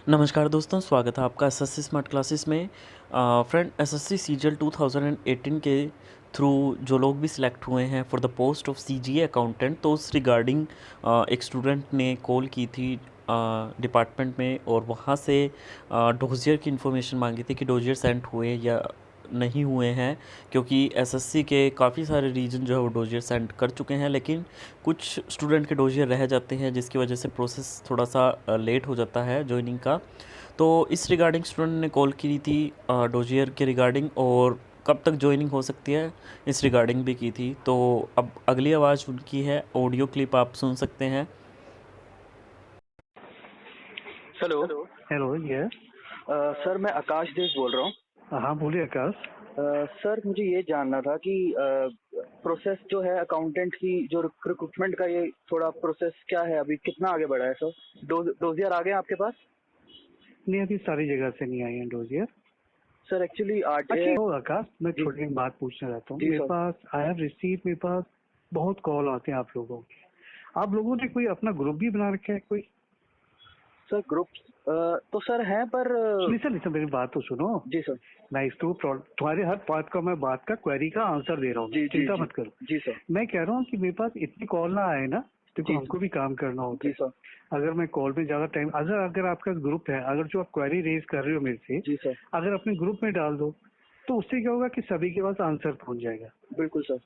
नमस्कार दोस्तों, स्वागत है आपका एसएससी स्मार्ट क्लासेस में। फ्रेंड, एसएससी सीजीएल 2018 के थ्रू जो लोग भी सिलेक्ट हुए हैं for the post of CGA accountant, तो उस रिगार्डिंग एक स्टूडेंट ने कॉल की थी डिपार्टमेंट में, और वहाँ से डोजियर की इन्फॉर्मेशन मांगी थी कि डोजियर सेंड हुए या नहीं हुए हैं, क्योंकि एसएससी के काफ़ी सारे रीजन जो है वो डोजियर सेंड कर चुके हैं, लेकिन कुछ स्टूडेंट के डोजियर रह जाते हैं, जिसकी वजह से प्रोसेस थोड़ा सा लेट हो जाता है ज्वाइनिंग का। तो इस रिगार्डिंग स्टूडेंट ने कॉल की थी डोजियर के रिगार्डिंग, और कब तक ज्वाइनिंग हो सकती है इस रिगार्डिंग भी की थी। तो अब अगली आवाज़ उनकी है, ऑडियो क्लिप आप सुन सकते हैं। हेलो। Hello, yes. सर, मैं आकाश देश बोल रहा हूँ। हाँ, बोलिए आकाश। सर, मुझे ये जानना था कि प्रोसेस जो है अकाउंटेंट की, जो रिक्रूटमेंट का, ये थोड़ा प्रोसेस क्या है, अभी कितना आगे बढ़ा है सर? डोजियर आ गए हैं आपके पास? नहीं, अभी सारी जगह से नहीं आई है डोजियर। सर एक्चुअली अच्छा, तो आकाश, मैं जी छोटी एक बात पूछना चाहता हूँ। जी मेरे सर। पास मेरे पास बहुत कॉल आते हैं आप लोगों के। आप लोगों ने कोई अपना ग्रुप भी बना रखा है कोई? सर ग्रुप तो सर हैं, पर लिसन, मेरी बात तो सुनो। जी सर। मैं इसको तुम्हारे हर बात का क्वेरी का आंसर दे रहा हूँ, जी जी चिंता जी मत करो। जी सर। मैं कह रहा हूँ कि मेरे पास इतनी कॉल ना आए ना, देखो जी हमको भी काम करना होता जी है। सर। अगर मैं कॉल पे ज्यादा टाइम, अगर आपका ग्रुप है, अगर जो आप क्वेरी रेज कर रहे हो मेरे से, जी सर। अगर अपने ग्रुप में डाल दो, तो उससे क्या होगा कि सभी के पास आंसर पहुंच जाएगा। बिल्कुल सर।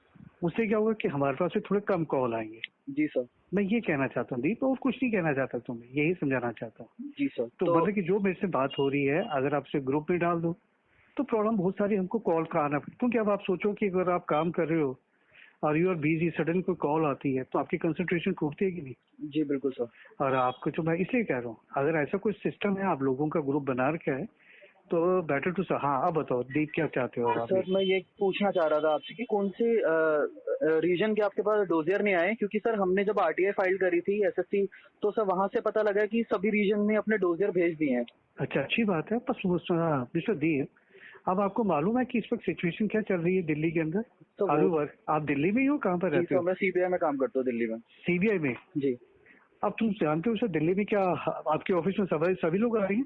उससे क्या होगा कि हमारे पास से थोड़े कम कॉल आएंगे। जी सर। मैं ये कहना चाहता हूँ दीप, और कुछ नहीं कहना चाहता तुम्हें, यही समझाना चाहता हूँ। जी सर। तो मतलब कि जो मेरे से बात हो रही है, अगर आपसे ग्रुप में डाल दो तो प्रॉब्लम बहुत सारी हमको कॉल का आना पड़ता है। क्योंकि अब आप सोचो कि अगर आप काम कर रहे हो और यू आर बिजी, सडन कोई कॉल आती है तो आपकी कंसंट्रेशन टूटती है कि नहीं? जी बिल्कुल सर। और आपको, जो मैं इसलिए कह रहा हूँ, अगर ऐसा कोई सिस्टम है, आप लोगों का ग्रुप बना रखा है, तो बेटर टू। हाँ, अब बताओ दीप, क्या चाहते हो आप सर, मेरे मैं से? ये पूछना चाह रहा था आपसे कि कौन से रीजन के आपके पास डोजियर नहीं आए, क्योंकि सर हमने जब आरटीआई फाइल करी थी एसएससी, तो सर वहां से पता लगा कि सभी रीजन ने अपने डोजियर भेज दिए हैं। अच्छा, अच्छी बात है। पर मिस्टर दीप, अब आपको मालूम है कि इस वक्त सिचुएशन क्या चल रही है दिल्ली के अंदर? तो आर वो यू वर्क, आप दिल्ली में ही हो, कहाँ पर जी रहते सर, हो? मैं सीबीआई में काम करता हूँ दिल्ली में। सीबीआई में? जी अब तुम जानते हो सर, दिल्ली में क्या आपके ऑफिस में सभी लोग आ रही हैं?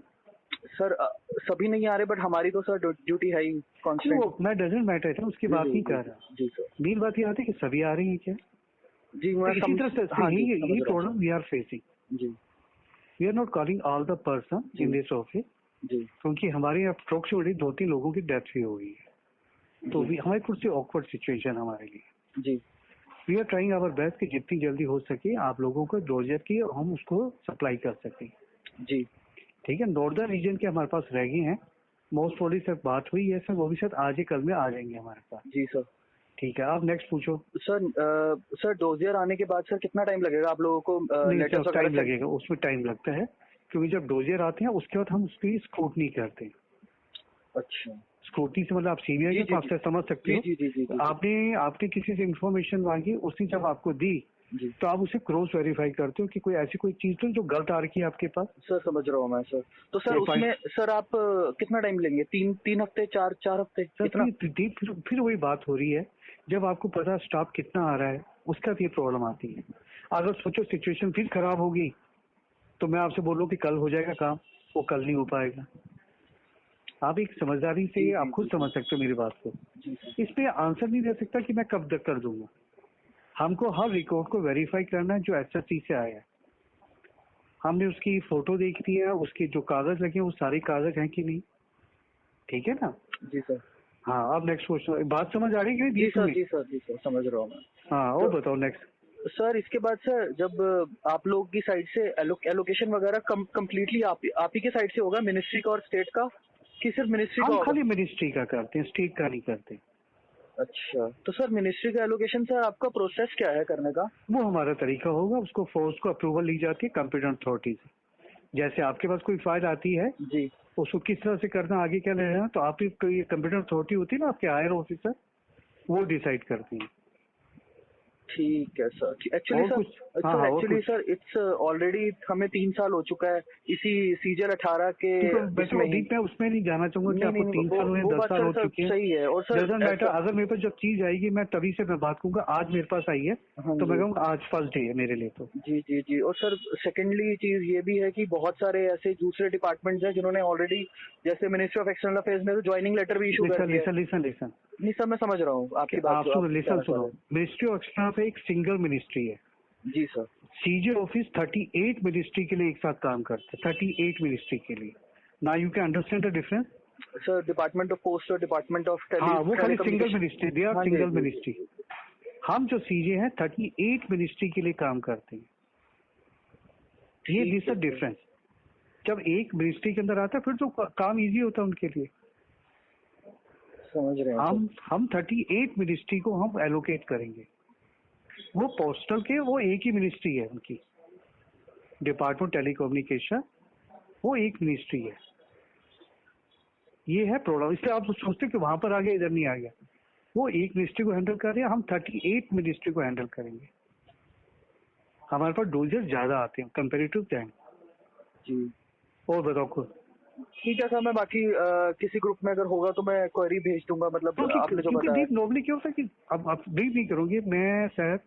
सर, सभी नहीं आ रहे, बट हमारी तो सर ड्यूटी है ही नहीं, कांस्टेंट। वो मैं डजेंट मैटर है, उसकी जी बात जी नहीं जी कर जी रहा। जी सर। मेन बात ये आती है कि सभी आ रही हैं क्या? जी तो मैं इसी तरह से हाँ जी, यही समझ यही रहा हूँ problem we are facing. Sir. जी we are not calling all the person जी इन दिस ऑफिस, जी क्योंकि हमारे यहाँ अप्रोक्सीमेटली 2-3 लोगों की डेथ भी हो गई है। तो जी हमारी कुछ सी ऑकवर्ड सिचुएशन हमारे लिए। जी we are trying our best कि जितनी जल्दी हो सके आप लोगों को डोजियर की हम उसको सप्लाई कर सकें। जी ठीक है, नॉर्दर्न रीजन के हमारे पास रह गए हैं। मोस्ट प्रोबेबली सर बात हुई है सर, वो भी शायद आज ही कल में आ जाएंगे हमारे पास। जी सर। ठीक है, आप नेक्स्ट पूछो। सर सर, डोजियर आने के बाद सर कितना टाइम लगेगा आप लोगों को नहीं सर, लेटर्स वगैरह टाइम सेंड? लगेगा, उसमें टाइम लगता है। क्योंकि जब डोजियर आते हैं उसके बाद हम उसकी स्क्रूटनी करते हैं। अच्छा। स्क्रूटनी से मतलब आप सीबीआई जी के जी पास जी से समझ सकते जी हो। जी जी जी जी जी आपने आपने किसी से इंफॉर्मेशन मांगी, उसने जब आपको दी जी। तो आप उसे क्रॉस वेरीफाई करते हो कि कोई ऐसी कोई चीज तो जो गलत आ रखी है आपके पास। सर समझ रहा हूँ मैं सर। तो सर तो उसमें सर आप कितना टाइम लेंगे? 3 हफ्ते, 4 हफ्ते सर कितना? फिर वही बात हो रही है। जब आपको पता स्टाफ कितना आ रहा है, उसका भी प्रॉब्लम आती है। अगर सोचो सिचुएशन फिर खराब होगी, तो मैं आपसे बोलूं कि कल हो जाएगा काम, वो कल नहीं हो पाएगा। आप एक समझदारी जी से आप जी खुद जी जी समझ सकते हो मेरी बात को। जी सर। इसमें आंसर नहीं दे सकता कि मैं कब तक कर दूंगा। हमको हर रिकॉर्ड को वेरीफाई करना है जो एसएससी से आया है। हमने उसकी फोटो देखनी है, उसके जो कागज लगे हैं वो सारे कागज हैं कि नहीं। ठीक है ना? जी सर। हाँ, अब नेक्स्ट क्वेश्चन, बात समझ आ रही है कि नहीं जी दी सर तुम्हें? जी सर जी सर, समझ रहा हूँ मैं। हाँ, और तो बताओ नेक्स्ट। सर इसके बाद सर, जब आप लोग की साइड से एलोकेशन वगैरह कम्प्लीटली आप ही के साइड से होगा, मिनिस्ट्री का और स्टेट का, कि सिर्फ मिनिस्ट्री का हम होगा? खाली मिनिस्ट्री का करते हैं, स्टेट का नहीं करते। अच्छा, तो सर मिनिस्ट्री का एलोकेशन सर आपका प्रोसेस क्या है करने का? वो हमारा तरीका होगा, उसको फोर्स को अप्रूवल ली जाती है कंप्यूटर अथॉरिटी से। जैसे आपके पास कोई फाइल आती है, जी उसको किस तरह से करना, आगे क्या लेना, तो आप कंप्यूटर अथॉरिटी होती है ना आपके हायर ऑफिसर, वो डिसाइड करती है। ठीक है सर। एक्चुअली और सर कुछ? हाँ हाँ, और एक्चुअली कुछ? सर इट्स ऑलरेडी हमें 3 साल हो चुका है इसी सीजल 18 के देखो बेटो, इसमें अभी ही। मैं उसमें नहीं जाना चाहूंगा कि नहीं नहीं आपको नहीं, 3 साल हुए, वो 10 बात साल सर हो सर चुके हैं। सही है। और सर डजंट मैटर, ऐसा, अगर मेरे पास जब चीज आएगी मैं तभी से मैं बात करूंगा। आज मेरे पास आई है हाँ तो मैं जी कहूँगा आज फर्स्ट डे है मेरे लिए। तो जी जी जी। और सर सेकेंडली चीज ये भी है कि बहुत सारे ऐसे दूसरे डिपार्टमेंट्स हैं जिन्होंने ऑलरेडी, जैसे मिनिस्ट्री ऑफ एक्सटर्नल अफेयर्स ने तो ज्वाइनिंग लेटर भी इशू कर लिसन दिया है। लिसन लिसन लिसन, नहीं सर, मैं समझ रहा हूँ आपकी बात आप जो आप सुनो, लिसन कहना चाह सुनो। रहे मिनिस्ट्री ऑफ एक्सटर्नल एक सिंगल मिनिस्ट्री है। हैं। जी सर। सीजे ऑफिस 38 मिनिस्ट्री के लिए एक साथ काम करते हैं, 38 मिनिस्ट्री के लिए। Now you can understand the difference. Sir department of post और डिपार्टमेंट ऑफ हाँ, वो खाली single telecommunication. Ministry, they are हाँ जी सिंगल जी मिनिस्ट्री। जी। हम जो सीजे हैं 38 मिनिस्ट्री के लिए काम करते हैं। ये ठीक दिस है अ सर। डिफरेंस। जब एक मिनिस्ट्री के अंदर आता है फिर तो काम इजी होता है उनके लिए। समझ रहे हैं सर। हम 38 मिनिस्ट्री को हम एलोकेट करेंगे। वो पोस्टल के वो एक ही मिनिस्ट्री है उनकी, डिपार्टमेंट टेलीकम्युनिकेशन, वो एक मिनिस्ट्री है। ये है प्रॉब्लम। इसलिए आप सोचते कि वहां पर आ गया, इधर नहीं आ गया। वो एक मिनिस्ट्री को हैंडल कर रहे हैं, हम 38 मिनिस्ट्री को हैंडल करेंगे। हमारे पास डोजर ज्यादा आते हैं कंपेरेटिव दैट। जी और बताओ खुद। ठीक है सर, मैं बाकी किसी ग्रुप में अगर होगा तो मैं क्वेरी भेज दूंगा, मतलब आपने जो क्योंकि बताया। डीप नॉर्मली क्या होता है कि अब आप डीप नहीं करोगे। मैं शायद,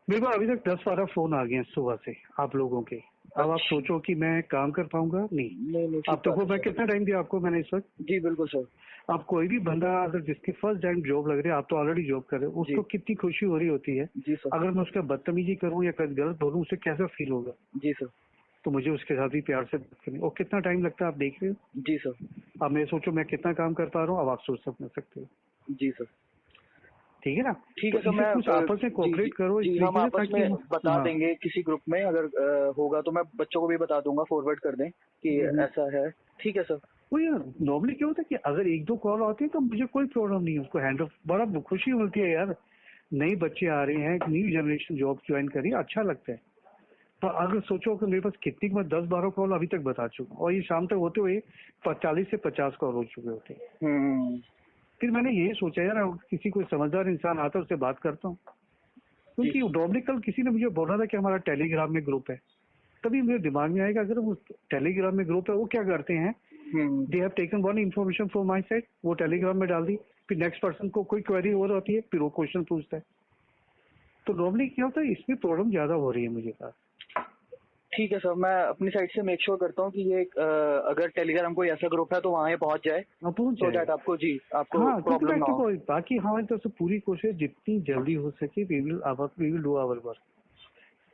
मेरे को अभी तक 10-12 फोन आ गए हैं सुबह से आप लोगों के। अब आप अच्छा। सोचो कि मैं काम कर पाऊंगा? नहीं। नहीं ठीक अब तक बात वो है मैं सर। कितना टाइम दिया आपको मैंने इस वक्त? जी बिल्कुल सर। आप कोई भी बंदा अगर जिसकी फर्स्ट टाइम जॉब लग रही है, आप तो ऑलरेडी जॉब कर रहे हो, जी उसको कितनी खुशी हो रही होती है। जी सर। अगर मैं उसका बदतमीजी करूं या कुछ गलत बोलूं, उसे कैसा फील होगा? जी सर। तो मुझे उसके साथ भी प्यार से बात करनी। और कितना टाइम लगता है आप देख रहे हो। जी सर। अब मैं सोचो मैं कितना काम कर पा रहा हूँ, अब आप सोच सकते हो। जी सर। ठीक है ना? ठीक तो है सर। इसे मैं कुछ आपस में जी जी कोऑपरेट करो इस जी, हम तरीके से आपस ताकि में बता हाँ। देंगे किसी ग्रुप में, अगर होगा तो मैं बच्चों को भी बता दूंगा, फॉरवर्ड कर दें कि ऐसा है। ठीक है सर। वो यार नॉर्मली क्या होता है कि अगर 1-2 कॉल आती है तो मुझे कोई प्रॉब्लम नहीं है उसको हैंडल, बड़ा खुशी मिलती है यार। नए बच्चे आ रहे हैं, न्यू जनरेशन जॉब ज्वाइन करी, अच्छा लगता है। तो अगर सोचो कि मेरे पास कितनी, मैं 10-12 कॉल अभी तक बता चुका हूँ, और ये शाम तक होते हुए 40 से 50 कॉल हो चुके होते हैं। हम्म। फिर मैंने ये सोचा यार, अगर किसी कोई समझदार इंसान आता है उससे बात करता हूँ। जी क्योंकि नॉर्मली कल किसी ने मुझे बोला था कि हमारा टेलीग्राम में ग्रुप है, तभी मेरे दिमाग में आएगा अगर वो टेलीग्राम में ग्रुप है, वो क्या करते हैं, they have taken one information from my side, वो टेलीग्राम में डाल दी, फिर नेक्स्ट पर्सन को कोई क्वेरी और होती है, फिर वो क्वेश्चन पूछता है। तो नॉर्मली क्या होता है, इसमें प्रॉब्लम ज्यादा हो रही है मुझे पास। ठीक है सर, मैं अपनी साइड से मेक श्योर करता हूँ कि ये अगर टेलीग्राम कोई ऐसा ग्रुप है तो वहाँ ये पहुँच जाए, हाँ, पहुंच सो दैट जाएगा। आपको जी आपको हाँ, क्योंकि प्रॉब्लम मैं ना हो। देखो बाकी हमारी तरफ से पूरी कोशिश जितनी जल्दी हो सके, we will do our work.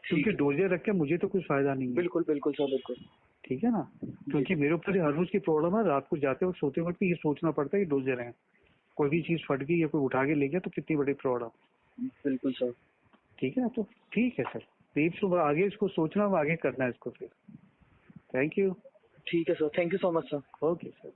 ठीक क्योंकि है। डोजे रख के मुझे तो कुछ फायदा नहीं है। बिल्कुल बिल्कुल सर, बिल्कुल। ठीक है ना? क्योंकि मेरे ऊपर हर रोज की प्रॉब्लम है, रात को जाते वक्त सोते वक्त ये सोचना पड़ता है कि डोजे रहे, कोई भी चीज फट गई या कोई उठा के ले गया तो कितनी बड़ी प्रॉब्लम। बिल्कुल सर। ठीक है ना? तो ठीक है सर, देव सुबह आगे इसको सोचना, आगे करना है इसको फिर। Thank you. ठीक है sir, thank you so much sir. Okay sir.